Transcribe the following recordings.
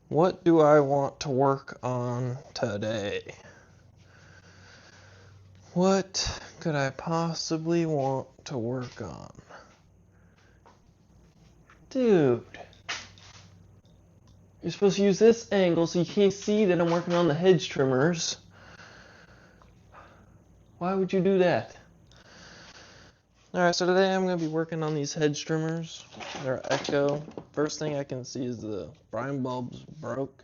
What do I want to work on today? What could I possibly want to work on? Dude, you're supposed to use this angle so you can't see that I'm working on the hedge trimmers. Why would you do that? Alright, so today I'm going to be working on these hedge trimmers. They're Echo. First thing I can see is the prime bulbs broke.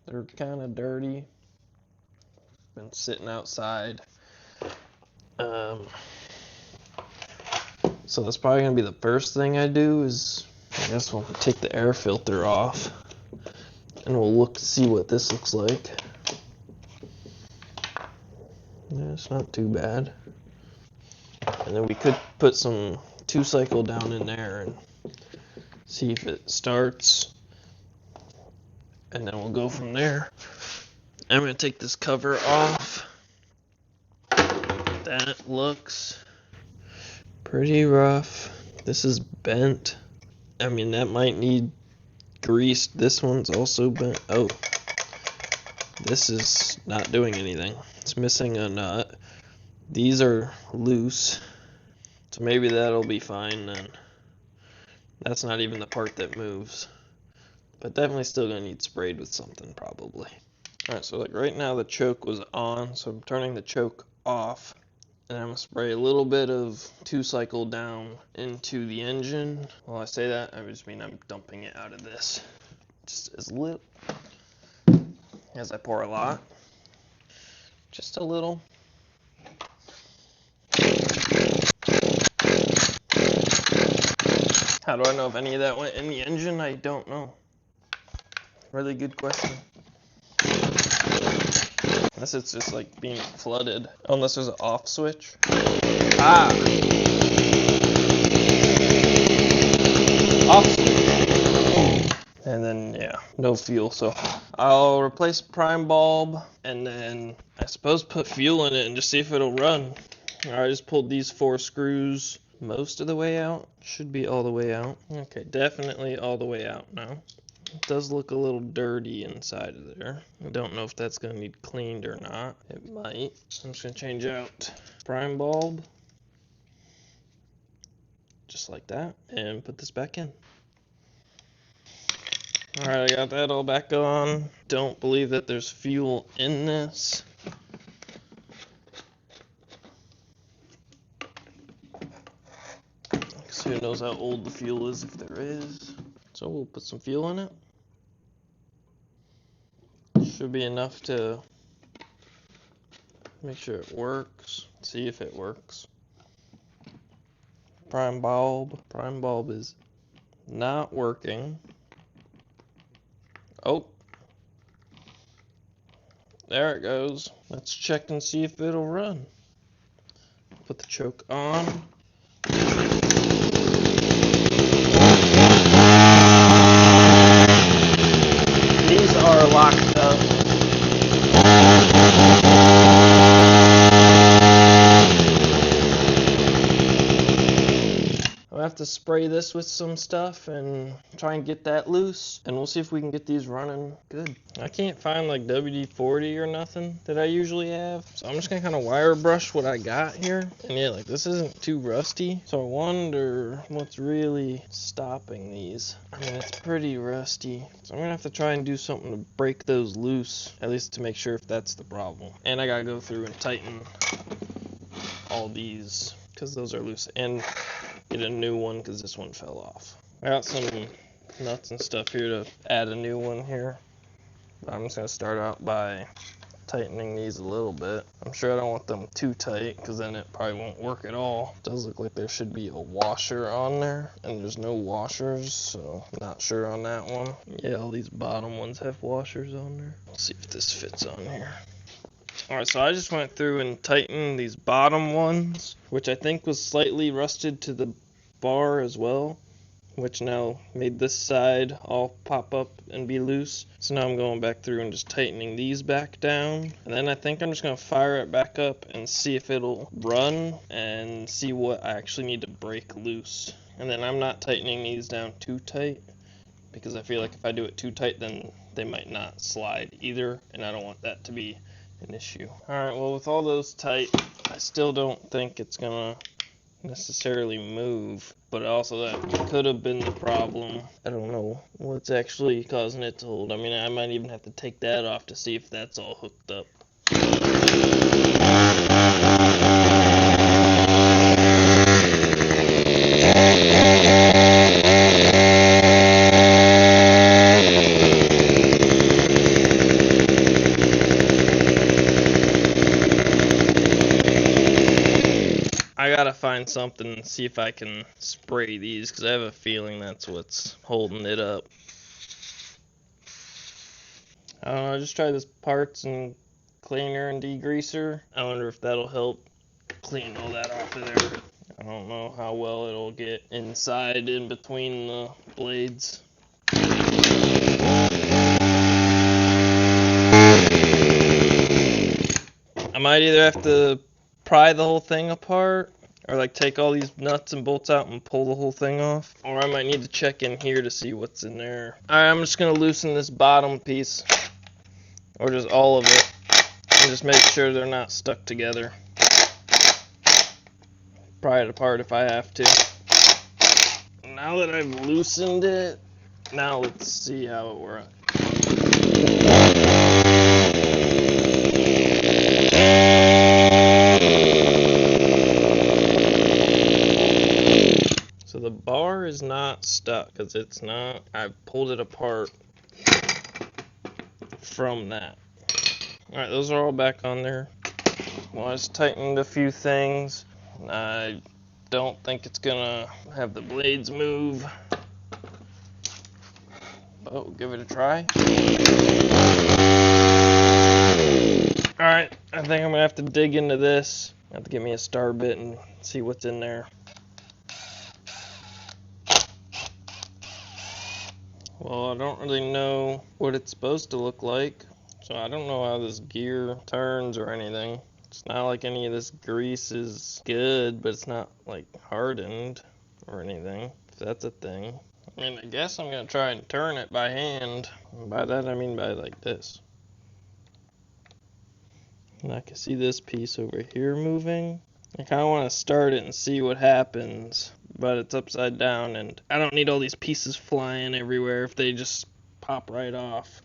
They're kind of dirty. Been sitting outside. So that's probably going to be the first thing I do is, I guess we'll take the air filter off. And we'll see what this looks like. Yeah, it's not too bad. And then we could put some 2-cycle down in there and see if it starts. And then we'll go from there. I'm going to take this cover off. That looks pretty rough. This is bent. I mean, that might need greased. This one's also bent. Oh, this is not doing anything. It's missing a nut. These are loose. So maybe that'll be fine then. That's not even the part that moves. But definitely still gonna need sprayed with something probably. Alright, so like right now the choke was on, so I'm turning the choke off. And I'm gonna spray a little bit of 2-cycle down into the engine. While I say that, I just mean I'm dumping it out of this. Just as little as I pour a lot. Just a little. How do I know if any of that went in the engine? I don't know. Really good question. Unless it's just like being flooded. Unless there's an off switch. Ah! Off switch. And then, yeah, no fuel. So I'll replace prime bulb and then I suppose put fuel in it and just see if it'll run. I just pulled these 4 screws most of the way out. Should be all the way out. Okay, definitely all the way out now. It does look a little dirty inside of there. I don't know if that's going to need cleaned or not. It might. I'm just going to change out prime bulb. Just like that. And put this back in. Alright, I got that all back on. Don't believe that there's fuel in this. So who knows how old the fuel is if there is. So we'll put some fuel in it. Should be enough to make sure it works. See if it works. Prime bulb is not working. Oh, there it goes. Let's check and see if it'll run. Put the choke on. These are locked up. I'll have to spray this with some stuff and try and get that loose, and we'll see if we can get these running good. I can't find like WD-40 or nothing that I usually have, so I'm just gonna kind of wire brush what I got here. And yeah, like this isn't too rusty, so I wonder what's really stopping these. I mean, it's pretty rusty, so I'm gonna have to try and do something to break those loose, at least to make sure if that's the problem. And I gotta go through and tighten all these because those are loose, and get a new one because this one fell off. I got some nuts and stuff here to add a new one here. But I'm just going to start out by tightening these a little bit. I'm sure I don't want them too tight because then it probably won't work at all. It does look like there should be a washer on there, and there's no washers, so not sure on that one. Yeah, all these bottom ones have washers on there. Let's see if this fits on here. Alright, so I just went through and tightened these bottom ones, which I think was slightly rusted to the bar as well, which now made this side all pop up and be loose. So now I'm going back through and just tightening these back down. And then I think I'm just going to fire it back up and see if it'll run and see what I actually need to break loose. And then I'm not tightening these down too tight, because I feel like if I do it too tight, then they might not slide either, and I don't want that to be an issue. Alright, well with all those tight, I still don't think it's gonna necessarily move, but also that could have been the problem. I don't know what's actually causing it to hold. I mean, I might even have to take that off to see if that's all hooked up. I gotta find something and see if I can spray these, because I have a feeling that's what's holding it up. I don't know, I just tried this parts and cleaner and degreaser. I wonder if that'll help clean all that off of there. I don't know how well it'll get inside in between the blades. I might either have to pry the whole thing apart, or like take all these nuts and bolts out and pull the whole thing off, or I might need to check in here to see what's in there. Alright, I'm just gonna loosen this bottom piece, or just all of it, and just make sure they're not stuck together. Pry it apart if I have to. Now that I've loosened it, now let's see how it works. So the bar is not stuck, because it's not. I pulled it apart from that. Alright, those are all back on there. Well, I just tightened a few things. I don't think it's gonna have the blades move, but we'll give it a try. Alright, I think I'm gonna have to dig into this. I have to get me a star bit and see what's in there. Well, I don't really know what it's supposed to look like, so I don't know how this gear turns or anything. It's not like any of this grease is good, but it's not like hardened or anything, if that's a thing. I mean, I guess I'm gonna try and turn it by hand. And by that I mean by like this. And I can see this piece over here moving. I kind of want to start it and see what happens, but it's upside down and I don't need all these pieces flying everywhere if they just pop right off.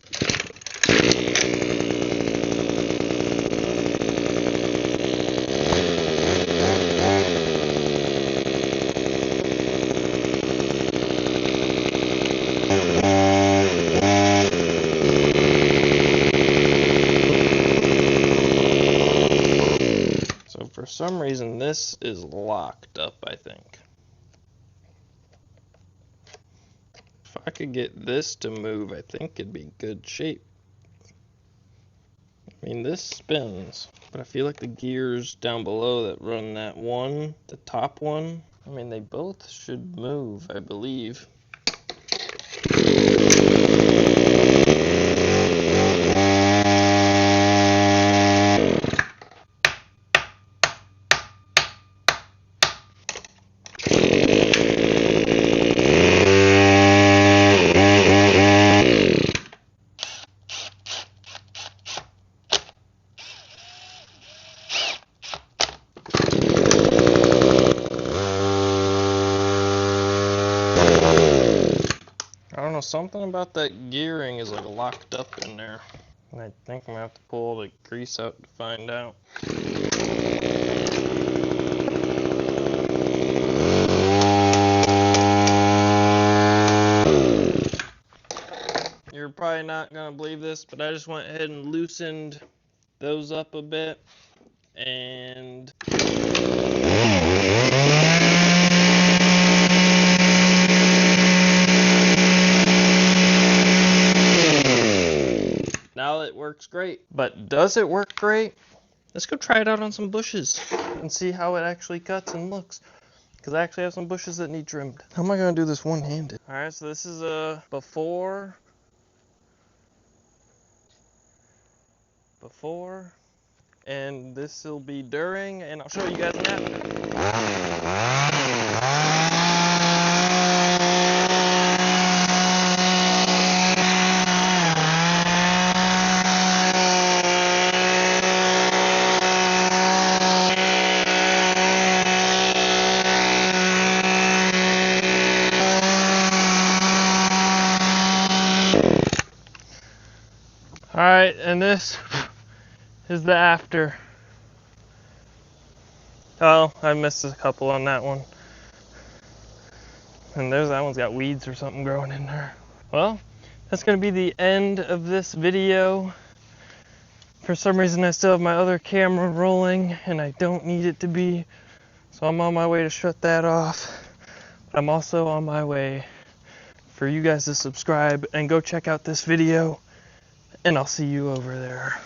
For some reason, this is locked up, I think. If I could get this to move, I think it'd be good shape. I mean, this spins, but I feel like the gears down below that run that one, the top one, I mean, they both should move, I believe. I don't know, something about that gearing is like locked up in there. And I think I'm gonna have to pull the grease out to find out. You're probably not gonna believe this, but I just went ahead and loosened those up a bit, and now it works great. But does it work great? Let's go try it out on some bushes and see how it actually cuts and looks. Because I actually have some bushes that need trimmed. How am I going to do this one-handed? Alright, so this is a before, and this will be during, and I'll show you guys after. Alright, and this is the after. Oh, I missed a couple on that one. And that one's got weeds or something growing in there. Well, that's going to be the end of this video. For some reason I still have my other camera rolling and I don't need it to be. So I'm on my way to shut that off. I'm also on my way for you guys to subscribe and go check out this video. And I'll see you over there.